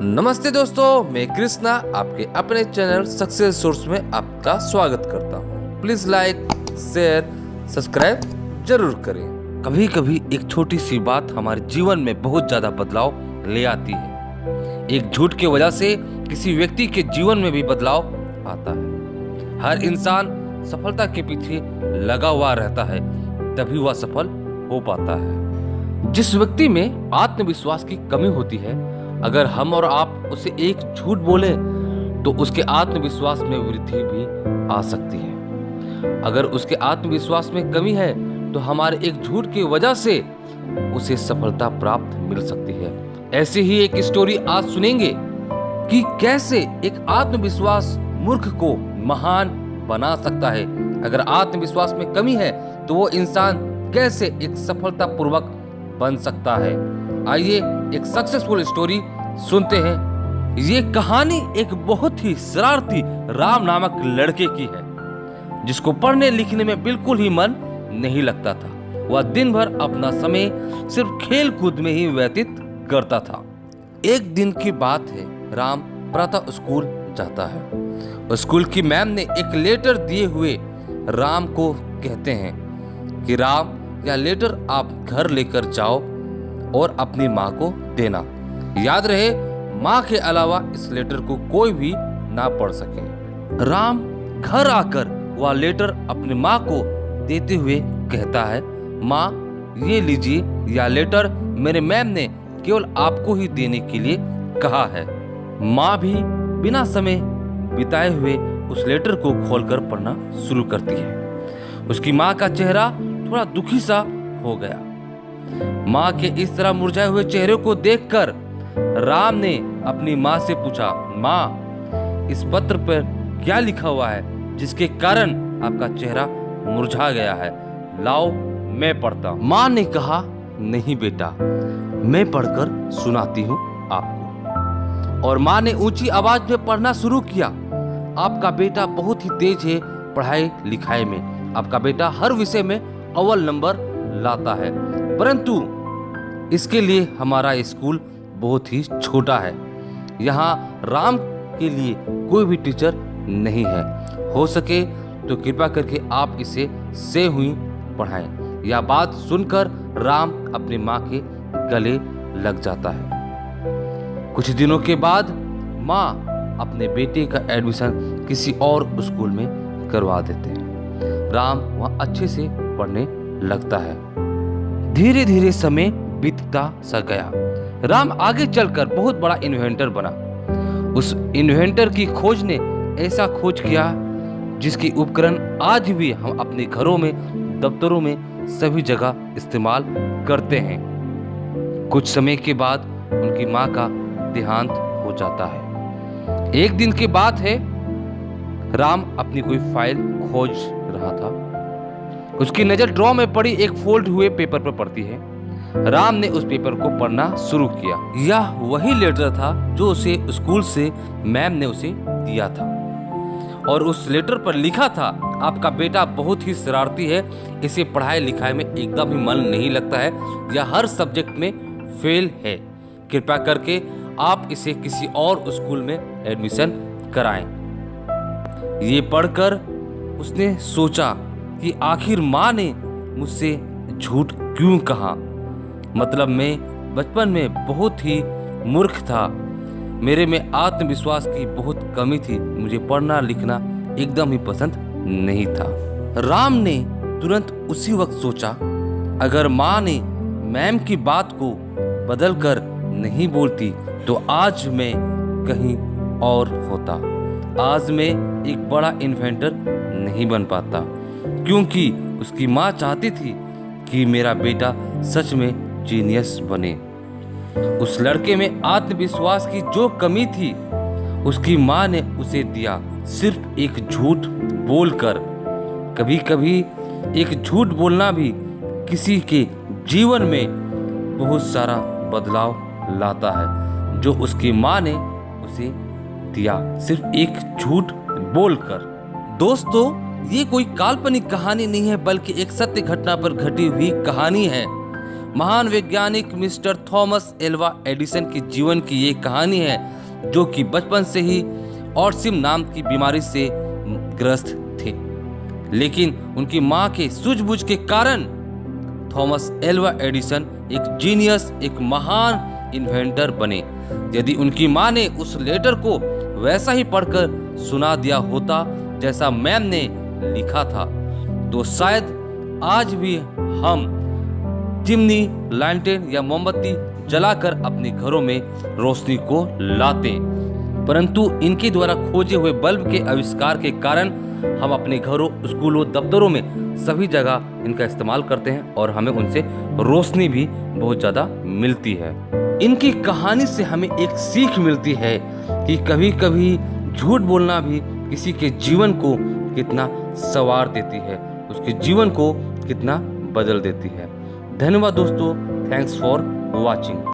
नमस्ते दोस्तों, मैं कृष्णा आपके अपने चैनल सक्सेस सोर्स में आपका स्वागत करता हूँ। प्लीज लाइक, शेयर, सब्सक्राइब जरूर करें। कभी कभी एक छोटी सी बात हमारे जीवन में बहुत ज्यादा बदलाव ले आती है। एक झूठ की वजह से किसी व्यक्ति के जीवन में भी बदलाव आता है। हर इंसान सफलता के पीछे लगा हुआ रहता है, तभी वह सफल हो पाता है। जिस व्यक्ति में आत्मविश्वास की कमी होती है, अगर हम और आप उसे एक झूठ बोले तो उसके आत्मविश्वास में वृद्धि भी आ सकती है। अगर उसके आत्मविश्वास में कमी है तो हमारे एक झूठ की वजह से उसे सफलता प्राप्त मिल सकती है। ऐसे ही एक स्टोरी आज सुनेंगे कि कैसे एक आत्मविश्वास मूर्ख को महान बना सकता है। अगर आत्मविश्वास में कमी है तो वो इंसान कैसे एक सफलता पूर्वक बन सकता है। आइए एक सक्सेसफुल स्टोरी सुनते हैं। ये कहानी एक बहुत ही शरारती राम नामक लड़के की है, जिसको पढ़ने लिखने में बिल्कुल ही मन नहीं लगता था। वह दिन भर अपना समय सिर्फ खेल कूद में ही व्यतीत करता था। एक दिन की बात है, राम प्रातः स्कूल जाता है। स्कूल की मैम ने एक लेटर दिए हुए राम को कहते हैं कि राम, यह लेटर आप घर लेकर जाओ और अपनी माँ को देना। याद रहे, माँ के अलावा इस लेटर को कोई भी ना पढ़ सके। राम घर आकर वह लेटर अपनी माँ को देते हुए कहता है, माँ ये लीजिए, यह लेटर मेरे मैम ने केवल आपको ही देने के लिए कहा है। माँ भी बिना समय बिताए हुए उस लेटर को खोलकर पढ़ना शुरू करती है। उसकी माँ का चेहरा थोड़ा दुखी सा हो गया। माँ के इस तरह मुरझाए हुए चेहरे को देखकर राम ने अपनी माँ से पूछा, माँ इस पत्र पर क्या लिखा हुआ है जिसके कारण आपका चेहरा मुरझा गया है? लाओ मैं पढ़ता हूँ। माँ ने कहा, नहीं बेटा, मैं पढ़कर सुनाती हूँ आपको। और माँ ने ऊंची आवाज में पढ़ना शुरू किया। आपका बेटा बहुत ही तेज है पढ़ाई लिखाई में। आपका बेटा हर विषय में अव्वल नंबर लाता है, परंतु इसके लिए हमारा स्कूल बहुत ही छोटा है। यहाँ राम के लिए कोई भी टीचर नहीं है। हो सके तो कृपा करके आप इसे से हुई पढ़ाएं। यह बात सुनकर राम अपनी माँ के गले लग जाता है। कुछ दिनों के बाद माँ अपने बेटे का एडमिशन किसी और स्कूल में करवा देते हैं। राम वहाँ अच्छे से पढ़ने लगता है। धीरे धीरे समय बीतता सा गया। राम आगे चलकर बहुत बड़ा इन्वेंटर बना। उस इन्वेंटर की खोज ने ऐसा खोज किया जिसकी उपकरण आज भी हम अपने घरों में, दफ्तरों में, सभी जगह इस्तेमाल करते हैं। कुछ समय के बाद उनकी माँ का देहांत हो जाता है। एक दिन की बात है, राम अपनी कोई फाइल खोज रहा था। उसकी नजर ड्रॉ में पड़ी एक फोल्ड हुए पेपर पर पड़ती है। राम ने उस पेपर को पढ़ना शुरू किया। यह वही लेटर था जो उसे स्कूल से मैम ने उसे दिया था, और उस लेटर पर लिखा था, आपका बेटा बहुत ही शरारती है, इसे पढ़ाई लिखाई में एकदम ही मन नहीं लगता है, यह हर सब्जेक्ट में फेल है। कृपया करके आप इसे किसी और स्कूल में एडमिशन कराएं। ये पढ़कर उसने सोचा कि आखिर माँ ने मुझसे झूठ क्यों कहा। मतलब मैं बचपन में बहुत ही मूर्ख था, मेरे में आत्मविश्वास की बहुत कमी थी, मुझे पढ़ना लिखना एकदम ही पसंद नहीं था। राम ने तुरंत उसी वक्त सोचा, अगर माँ ने मैम की बात को बदलकर नहीं बोलती तो आज मैं कहीं और होता। आज मैं एक बड़ा इन्वेंटर नहीं बन पाता, क्योंकि उसकी माँ चाहती थी कि मेरा बेटा सच में जीनियस बने। उस लड़के में आत्मविश्वास की जो कमी थी, उसकी माँ ने उसे दिया सिर्फ एक झूठ बोलकर। कभी कभी एक झूठ बोलना भी किसी के जीवन में बहुत सारा बदलाव लाता है, जो उसकी माँ ने उसे दिया सिर्फ एक झूठ बोलकर। दोस्तों, ये कोई काल्पनिक कहानी नहीं है, बल्कि एक सत्य घटना पर घटी हुई कहानी है। महान वैज्ञानिक मिस्टर थॉमस एल्वा एडिसन के जीवन की ये कहानी है, जो कि बचपन से ही ऑटिज्म नाम की बीमारी से ग्रस्त थे, लेकिन उनकी मां के सूझबूझ के कारण थॉमस एल्वा एडिसन एक जीनियस, एक महान इन्वेंटर बने। यदि उनकी मां ने उस लेटर को वैसा ही पढ़कर सुना दिया होता जैसा मैम ने लिखा था, तो शायद आज भी हम चिमनी, लैंटर्न या मोमबत्ती जलाकर अपने घरों में रोशनी को लाते। परंतु इनके द्वारा खोजे हुए बल्ब के आविष्कार के कारण हम अपने घरों, स्कूलों, दफ्तरों में सभी जगह इनका इस्तेमाल करते हैं और हमें उनसे रोशनी भी बहुत ज़्यादा मिलती है। इनकी कहानी से हमें एक सीख मिलती है कि कभी कभी झूठ बोलना भी किसी के जीवन को कितना संवार देती है, उसके जीवन को कितना बदल देती है। धन्यवाद दोस्तों, थैंक्स फॉर वॉचिंग।